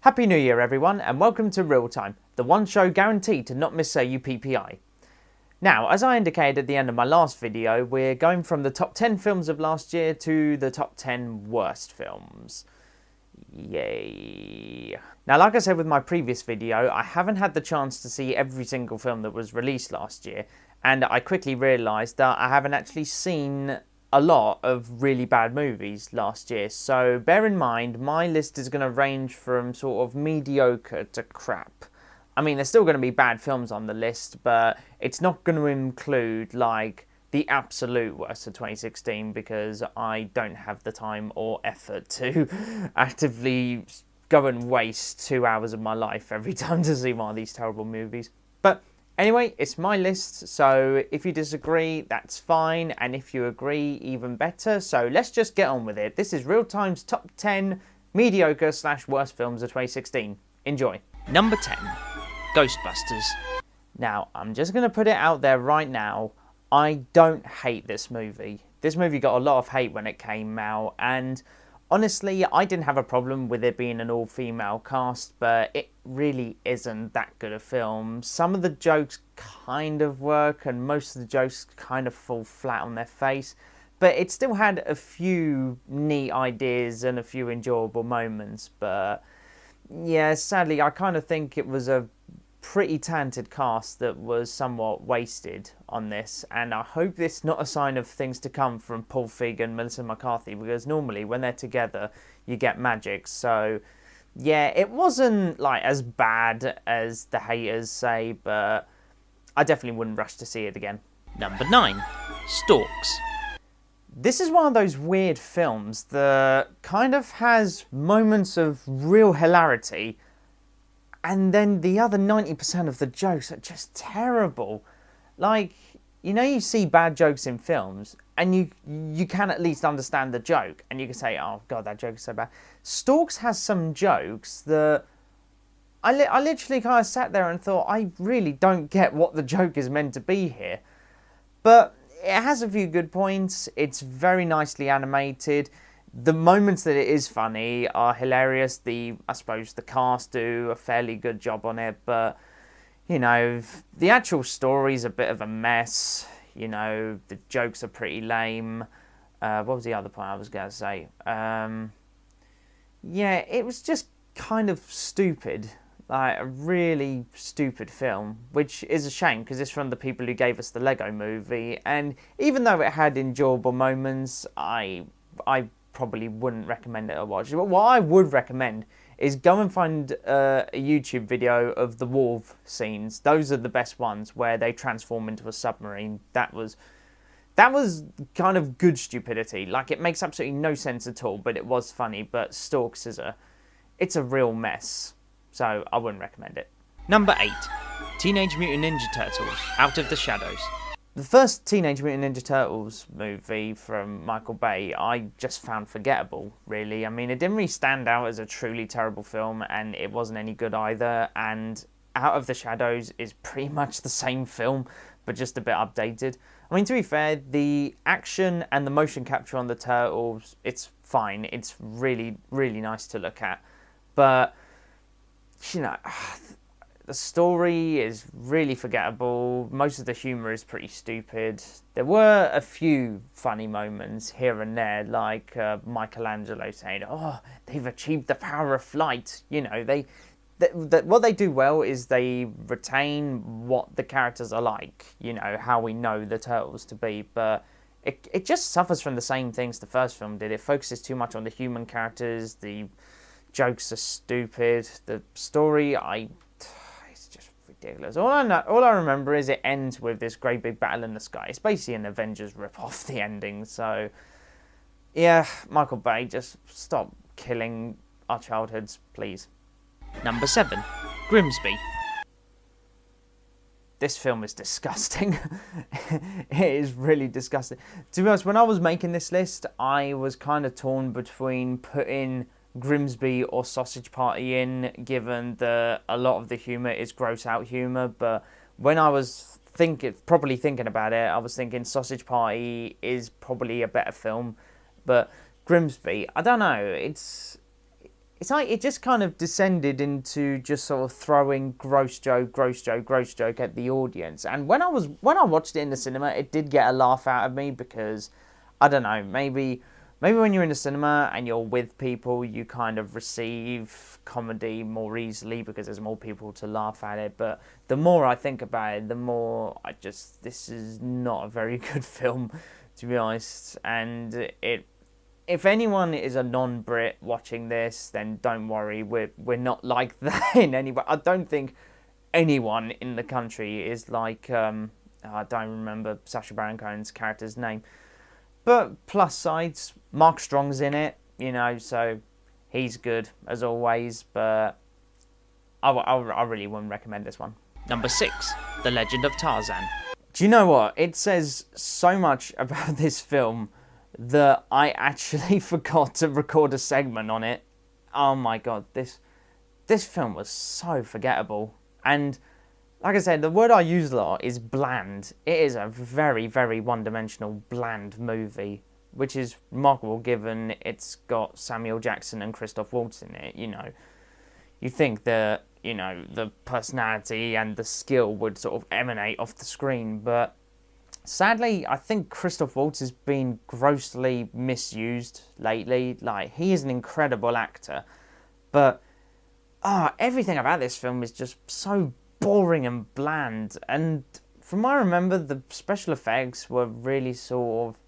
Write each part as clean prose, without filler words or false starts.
Happy New Year everyone and welcome to Real Time, the one show guaranteed to not miss a UPPI. Now, as I indicated at the end of my last video, we're going from the top 10 films of last year to the top 10 worst films. Yay. Now, like I said with my previous video, I haven't had the chance to see every single film that was released last year, and I quickly realised that I haven't actually seen a lot of really bad movies last year. So bear in mind, my list is going to range from sort of mediocre to crap. I mean, there's still going to be bad films on the list, but it's not going to include like the absolute worst of 2016 because I don't have the time or effort to actively go and waste 2 hours of my life every time to see one of these terrible movies. But anyway, it's my list, so if you disagree, that's fine, and if you agree, even better. So let's just get on with it. This is Real Time's top 10 mediocre / worst films of 2016. Enjoy. Number 10, Ghostbusters. Now, I'm just going to put it out there right now. I don't hate this movie. This movie got a lot of hate when it came out, and honestly, I didn't have a problem with it being an all-female cast, but it really isn't that good a film. Some of the jokes kind of work, and most of the jokes kind of fall flat on their face, but it still had a few neat ideas and a few enjoyable moments. But yeah, sadly, I kind of think it was a pretty talented cast that was somewhat wasted on this, and I hope it's not a sign of things to come from Paul Feig and Melissa McCarthy, because normally when they're together you get magic. So yeah, it wasn't like as bad as the haters say, but I definitely wouldn't rush to see it again. Number 9, Stalks. This is one of those weird films that kind of has moments of real hilarity, and then the other 90% of the jokes are just terrible. Like, you know, you see bad jokes in films, and you can at least understand the joke, and you can say, oh god, that joke is so bad. Stalks has some jokes that I literally kind of sat there and thought, I really don't get what the joke is meant to be here. But it has a few good points. It's very nicely animated. The moments that it is funny are hilarious. I suppose the cast do a fairly good job on it, but you know, the actual story's a bit of a mess. You know, the jokes are pretty lame. What was the other point I was going to say? Yeah, it was just kind of stupid. Like, a really stupid film, which is a shame because it's from the people who gave us the Lego movie, and even though it had enjoyable moments, I probably wouldn't recommend it to watch. But what I would recommend is go and find a YouTube video of the wharf scenes. Those are the best ones, where they transform into a submarine. That was kind of good stupidity. Like, it makes absolutely no sense at all, but it was funny. But Stalks it's a real mess, so I wouldn't recommend it. Number 8, Teenage Mutant Ninja Turtles: Out of the Shadows. The first Teenage Mutant Ninja Turtles movie from Michael Bay, I just found forgettable, really. I mean, it didn't really stand out as a truly terrible film, and it wasn't any good either. And Out of the Shadows is pretty much the same film, but just a bit updated. I mean, to be fair, the action and the motion capture on the Turtles, it's fine. It's really, really nice to look at. But, you know, the story is really forgettable. Most of the humour is pretty stupid. There were a few funny moments here and there, like Michelangelo saying, oh, they've achieved the power of flight. You know, what they do well is they retain what the characters are like, you know, how we know the Turtles to be, but it just suffers from the same things the first film did. It focuses too much on the human characters, the jokes are stupid, the story, it's just ridiculous. All I remember is it ends with this great big battle in the sky. It's basically an Avengers rip-off, the ending. So yeah, Michael Bay, just stop killing our childhoods, please. Number 7, Grimsby. This film is disgusting. It is really disgusting. To be honest, when I was making this list, I was kind of torn between putting Grimsby or Sausage Party in, given that a lot of the humour is gross out humour. But when I was properly thinking about it, I was thinking Sausage Party is probably a better film. But Grimsby, I don't know, it's like it just kind of descended into just sort of throwing gross joke at the audience. And when I watched it in the cinema, it did get a laugh out of me because, I don't know, maybe when you're in the cinema and you're with people, you kind of receive comedy more easily because there's more people to laugh at it. But the more I think about it, the more this is not a very good film, to be honest. And if anyone is a non-Brit watching this, then don't worry, we're not like that in any way. I don't think anyone in the country is like, I don't remember Sacha Baron Cohen's character's name. But plus sides, Mark Strong's in it, so he's good as always, but I really wouldn't recommend this one. Number 6, The Legend of Tarzan. Do you know what? It says so much about this film that I actually forgot to record a segment on it. Oh my god, this film was so forgettable. And like I said, the word I use a lot is bland. It is a very, very one-dimensional, bland movie, which is remarkable given it's got Samuel Jackson and Christoph Waltz in it. You think that, the personality and the skill would sort of emanate off the screen, but sadly, I think Christoph Waltz has been grossly misused lately. Like, he is an incredible actor, but everything about this film is just so boring and bland. And from what I remember, the special effects were really sort of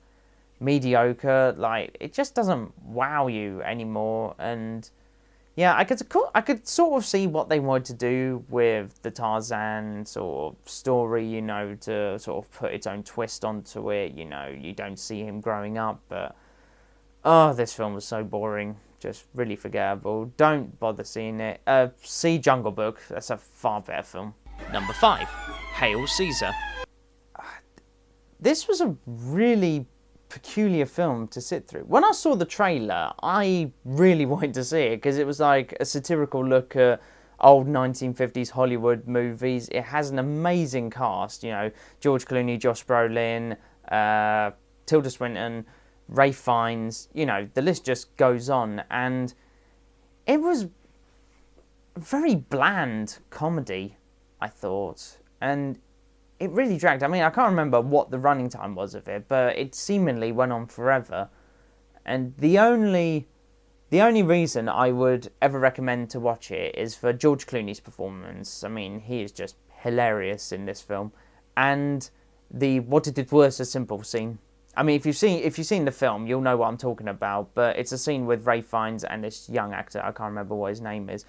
mediocre. Like, it just doesn't wow you anymore. And yeah, I could sort of see what they wanted to do with the Tarzan sort of story, to sort of put its own twist onto it. You don't see him growing up, but this film was so boring, just really forgettable. Don't bother seeing it. See Jungle Book. That's a far better film. Number 5, Hail Caesar. This was a really peculiar film to sit through. When I saw the trailer, I really wanted to see it because it was like a satirical look at old 1950s Hollywood movies. It has an amazing cast, George Clooney, Josh Brolin, Tilda Swinton, Ralph Fiennes, the list just goes on. And it was a very bland comedy, I thought. And it really dragged. I mean, I can't remember what the running time was of it, but it seemingly went on forever. And the only reason I would ever recommend to watch it is for George Clooney's performance. I mean, he is just hilarious in this film. And the what it was a simple scene. I mean, if you've seen the film, you'll know what I'm talking about. But it's a scene with Ralph Fiennes and this young actor. I can't remember what his name is.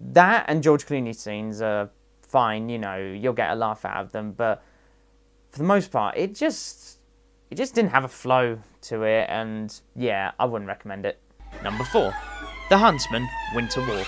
That and George Clooney's scenes are fine. You'll get a laugh out of them. But for the most part, it just didn't have a flow to it. And yeah, I wouldn't recommend it. Number 4, The Huntsman, Winter War.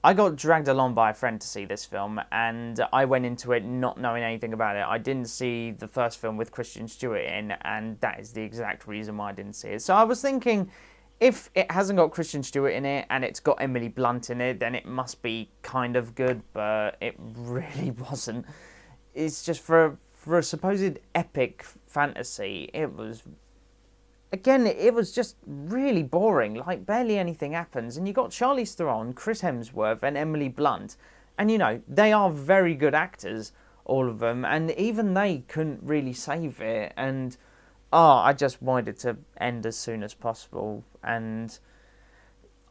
I got dragged along by a friend to see this film, and I went into it not knowing anything about it. I didn't see the first film with Kristen Stewart in, and that is the exact reason why I didn't see it. So I was thinking, if it hasn't got Kristen Stewart in it, and it's got Emily Blunt in it, then it must be kind of good, but it really wasn't. It's just for a supposed epic fantasy, it was just really boring. Like, barely anything happens. And you got Charlize Theron, Chris Hemsworth, and Emily Blunt. And, they are very good actors, all of them. And even they couldn't really save it. And, I just wanted it to end as soon as possible. And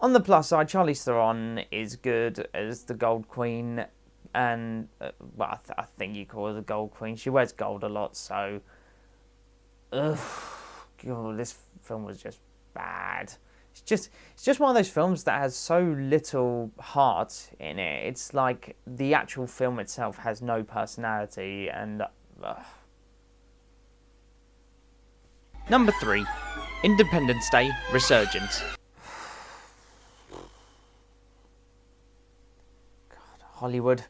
on the plus side, Charlize Theron is good as the Gold Queen. And, I think you call her the Gold Queen. She wears gold a lot, so... Ugh. God, this film was just bad. It's just one of those films that has so little heart in it. It's like the actual film itself has no personality. And Number 3, Independence Day Resurgence. God, Hollywood.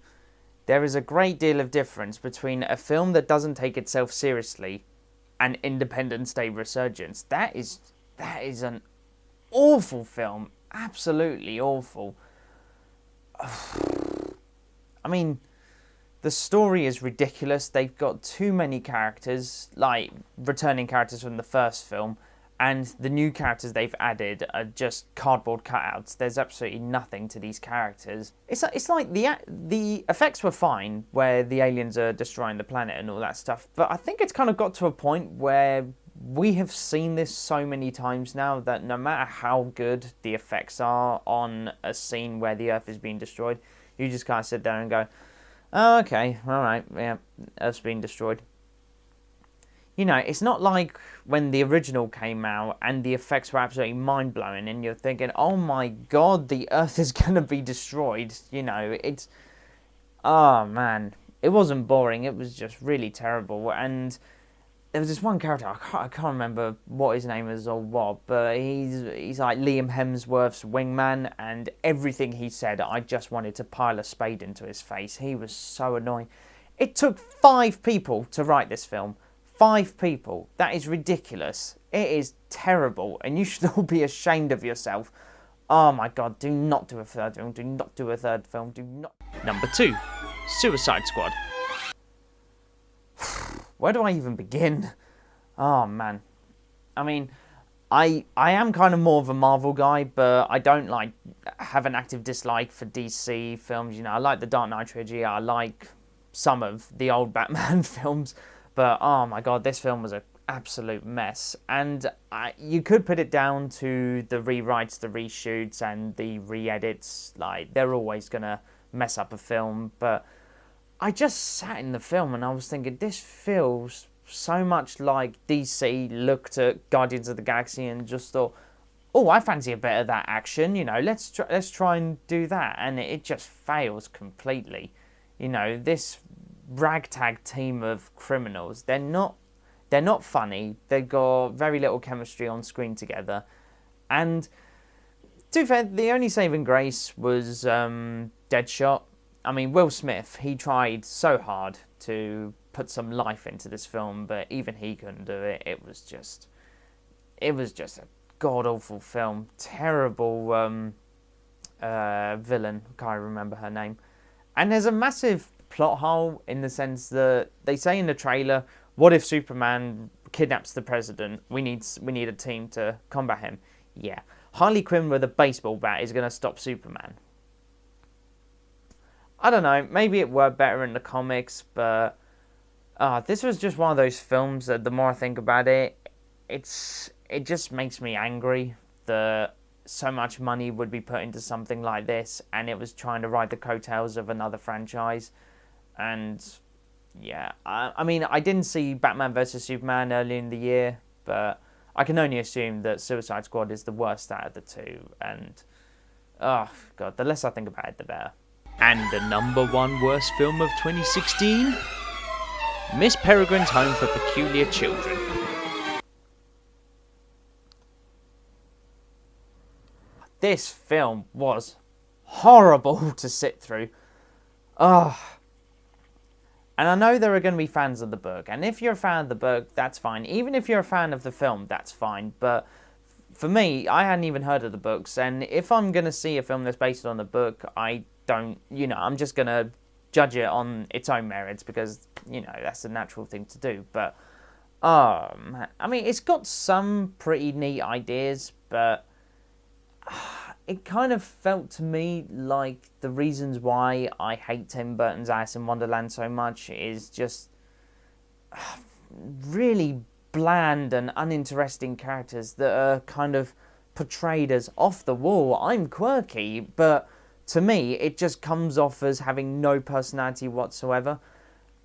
There is a great deal of difference between a film that doesn't take itself seriously and Independence Day Resurgence. That is an awful film. Absolutely awful. I mean, the story is ridiculous. They've got too many characters, like returning characters from the first film, And the new characters they've added are just cardboard cutouts. There's absolutely nothing to these characters. It's like the effects were fine, where the aliens are destroying the planet and all that stuff. But I think it's kind of got to a point where we have seen this so many times now that no matter how good the effects are on a scene where the Earth is being destroyed, you just kind of sit there and go, oh, okay, all right, yeah, Earth's being destroyed. You know, it's not like when the original came out and the effects were absolutely mind-blowing and you're thinking, oh my god, the Earth is going to be destroyed. You know, it's... Oh, man. It wasn't boring. It was just really terrible. And there was this one character, I can't remember what his name is or what, but he's like Liam Hemsworth's wingman, and everything he said, I just wanted to pile a spade into his face. He was so annoying. It took 5 people to write this film. 5 people. That is ridiculous. It is terrible, and you should all be ashamed of yourself. Oh my god, do not do a third film. Do not do a third film. Do not. Number 2, Suicide Squad. Where do I even begin? Oh man. I mean, I am kind of more of a Marvel guy, but I don't like have an active dislike for DC films. You know, I like the Dark Knight trilogy. I like some of the old Batman films. But, oh my god, this film was an absolute mess. And you could put it down to the rewrites, the reshoots, and the re-edits. Like, they're always going to mess up a film. But I just sat in the film and I was thinking, this feels so much like DC looked at Guardians of the Galaxy and just thought, oh, I fancy a bit of that action. You know, let's try and do that. And it just fails completely. You know, this ragtag team of criminals, they're not funny. They've got very little chemistry on screen together, and to be fair, the only saving grace was Deadshot. I mean, Will Smith, he tried so hard to put some life into this film, but even he couldn't do it. It was just a god awful film. Terrible villain, can't remember her name, and there's a massive plot hole in the sense that they say in the trailer, what if Superman kidnaps the president? We need a team to combat him. Yeah, Harley Quinn with a baseball bat is going to stop Superman. I don't know, maybe it worked better in the comics, but this was just one of those films that the more I think about it, it just makes me angry that so much money would be put into something like this and it was trying to ride the coattails of another franchise. And yeah, I mean, I didn't see Batman vs Superman early in the year, but I can only assume that Suicide Squad is the worst out of the two. And oh god, the less I think about it, the better. And the number 1 worst film of 2016, Miss Peregrine's Home for Peculiar Children. This film was horrible to sit through. Oh. And I know there are going to be fans of the book, and if you're a fan of the book, that's fine. Even if you're a fan of the film, that's fine. But for me, I hadn't even heard of the books, and if I'm going to see a film that's based on the book, I'm just going to judge it on its own merits because, you know, that's a natural thing to do. But, oh, man. I mean, it's got some pretty neat ideas, but it kind of felt to me like the reasons why I hate Tim Burton's Alice in Wonderland so much is just really bland and uninteresting characters that are kind of portrayed as off the wall. I'm quirky, but to me it just comes off as having no personality whatsoever.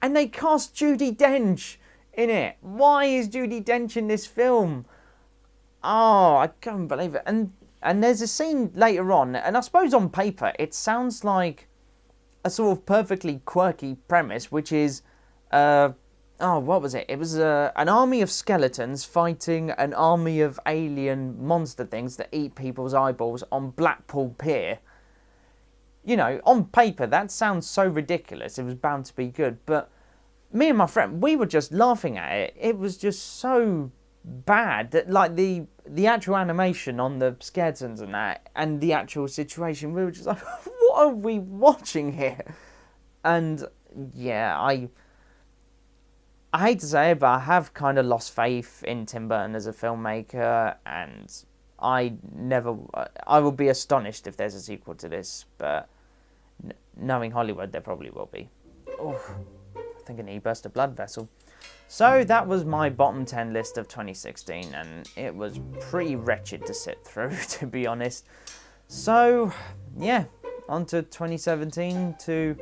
And they cast Judi Dench in it. Why is Judi Dench in this film? Oh, I can't believe it. And there's a scene later on, and I suppose on paper it sounds like a sort of perfectly quirky premise, which is, what was it? It was an army of skeletons fighting an army of alien monster things that eat people's eyeballs on Blackpool Pier. You know, on paper that sounds so ridiculous, it was bound to be good, but me and my friend, we were just laughing at it. It was just so bad that, like, the actual animation on the skeletons and that, and the actual situation, we were just like, what are we watching here? And yeah, I hate to say it, but I have kind of lost faith in Tim Burton as a filmmaker, and I will be astonished if there's a sequel to this, but knowing Hollywood, there probably will be. Oh, I think I need to burst a blood vessel. So that was my bottom 10 list of 2016, and it was pretty wretched to sit through, to be honest. So, yeah, on to 2017 to